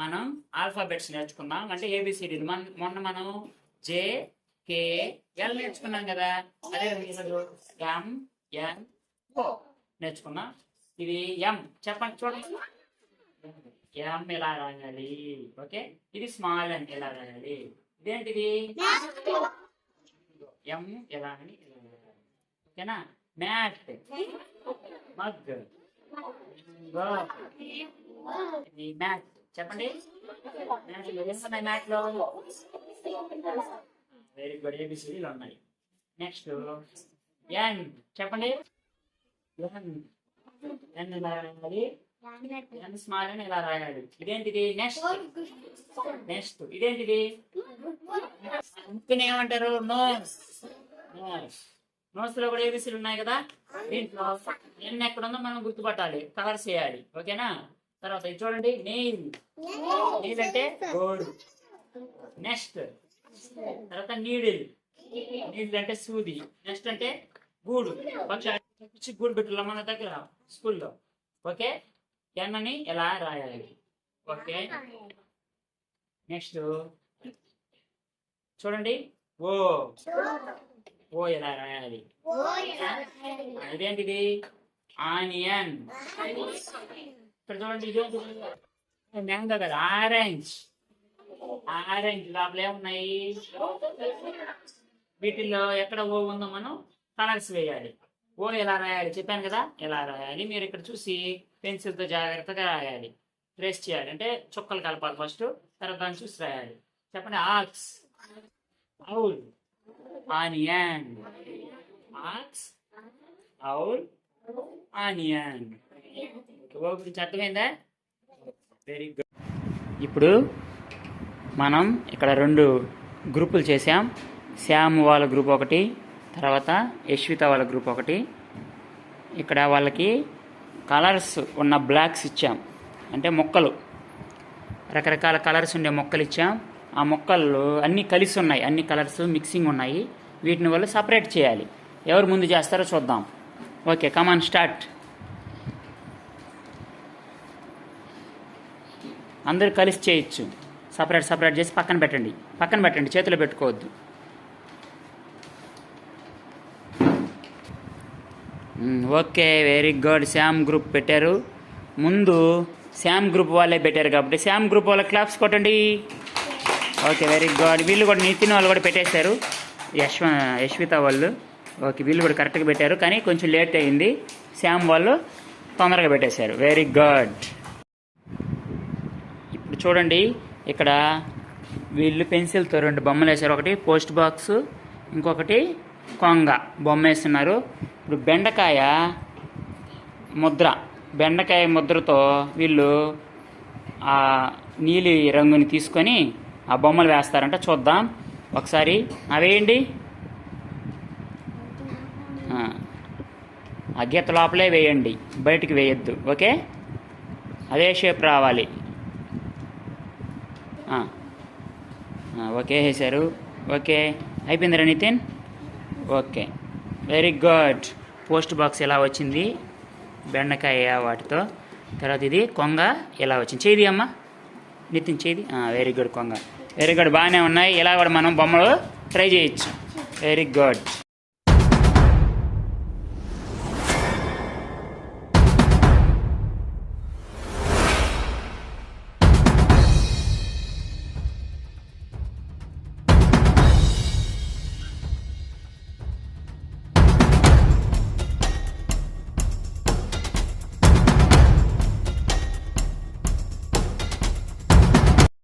మనం ఆల్ఫాబెట్స్ నేర్చుకున్నాం, అంటే ఏబిసిడీలు. మొన్న మనం JKL నేర్చుకున్నాం కదా. అదే MNO నేర్చుకున్నాం. ఇది M. చెప్పండి, చూడండి. M ఎలా రాయాలి? ఓకే, ఇది స్మాల్ అని ఎలా రాయాలి? ఇదేంటిది? M ఎలా అని, ఓకేనా? మ్యాట్, మగ్, ఇది మ్యాట్. చెప్పండి, మ్యాట్ లో వెరీ గుడ్, ఏబిసిడీలు ఉన్నాయి. Next N. చెప్పండి, N ఎలా రాయాలి? N స్మాల్ అని ఎలా రాయాలి? ఇదేంటిది? నెక్స్ట్ ఇదేంటిది? ముక్కుని ఏమంటారు? నోస్. నోస్ లో కూడా ఏబిసిడీలు ఉన్నాయి కదా. దీంట్లో N ఎక్కడ ఉందో మనం గుర్తుపట్టాలి, కలర్స్ చేయాలి. ఓకేనా? తర్వాత ఇది చూడండి, నెయిల్ అంటే గోడు. నెక్స్ట్ తర్వాత నీడిల్ అంటే సూది. నెక్స్ట్ అంటే గూడు, పక్షి గూడు పెట్టులో మన దగ్గర స్కూల్లో. ఓకే, N అని ఎలా రాయాలి? ఓకే, నెక్స్ట్ చూడండి, ఓ ఎలా రాయాలి? ఇదేంటిది? ఆనియన్. ఇక్కడ చూడండి, ఇదేంటి? మ్యాంగో కదా, ఆరెంజ్ లోపల ఏమున్నాయి? వీటిల్లో ఎక్కడ ఓ ఉందో మనం కలర్స్ వేయాలి. ఓ ఎలా రాయాలి చెప్పాను కదా, ఎలా రాయాలి. మీరు ఇక్కడ చూసి పెన్సిల్తో జాగ్రత్తగా రాయాలి, ట్రేస్ చేయాలి. అంటే చుక్కలు కలపాలి ఫస్ట్, తర్వాత దాన్ని చూసి రాయాలి. చెప్పండి, ox, owl, onion. Ox, owl, onion. O గురించి అర్థమైందా? Very good. ఇప్పుడు మనం ఇక్కడ 2 గ్రూపులు చేసాం. శ్యామ్ వాళ్ళ గ్రూప్ ఒకటి, తర్వాత యశ్విత వాళ్ళ గ్రూప్ ఒకటి. ఇక్కడ వాళ్ళకి కలర్స్ ఉన్న బ్లాక్స్ ఇచ్చాం, అంటే మొక్కలు, రకరకాల కలర్స్ ఉండే మొక్కలు ఇచ్చాం. ఆ మొక్కలు అన్నీ కలిసి ఉన్నాయి, అన్ని కలర్స్ మిక్సింగ్ ఉన్నాయి. వీటిని వాళ్ళు సపరేట్ చేయాలి. ఎవరు ముందు చేస్తారో చూద్దాం. Okay, come on start. అందరూ కలిసి చేయొచ్చు. సపరేట్ చేసి పక్కన పెట్టండి, చేతిలో పెట్టుకోవద్దు. Okay, very good. Shyam group పెట్టారు. ముందు శ్యామ్ గ్రూప్ వాళ్ళే పెట్టారు కాబట్టి శ్యామ్ గ్రూప్ వాళ్ళ క్లాప్స్ కొట్టండి. Okay, very good. వీళ్ళు కూడా నితిన్ వాళ్ళు కూడా పెట్టేశారు, యశ్విత వాళ్ళు. ఓకే, వీళ్ళు కూడా కరెక్ట్గా పెట్టారు, కానీ కొంచెం లేట్ అయింది. శ్యామ్ వాళ్ళు తొందరగా పెట్టేశారు. Very good. ఇప్పుడు చూడండి, ఇక్కడ వీళ్ళు పెన్సిల్తో 2 బొమ్మలు వేశారు. ఒకటి పోస్ట్ బాక్స్, ఇంకొకటి కొంగ బొమ్మ వేస్తున్నారు. ఇప్పుడు బెండకాయ ముద్రతో వీళ్ళు ఆ నీలి రంగుని తీసుకొని ఆ బొమ్మలు వేస్తారంట. చూద్దాం ఒకసారి. అవేయండి, ఆ గీత లోపలే వేయండి, బయటికి వేయద్దు. ఓకే, అదే షేప్ రావాలి. ఓకే, వేసారు. ఓకే, అయిపోయిందిరా Nitin. Okay, very good. Post box ఎలా వచ్చింది, బెండకాయ వాటితో. తర్వాత ఇది కొంగ ఎలా వచ్చింది. చేది అమ్మ, నితిన్ చేది. వెరీ గుడ్, కొంగ. వెరీ గుడ్, బాగానే ఉన్నాయి. ఇలా కూడా మనం బొమ్మలు ట్రై చేయొచ్చు. Very good.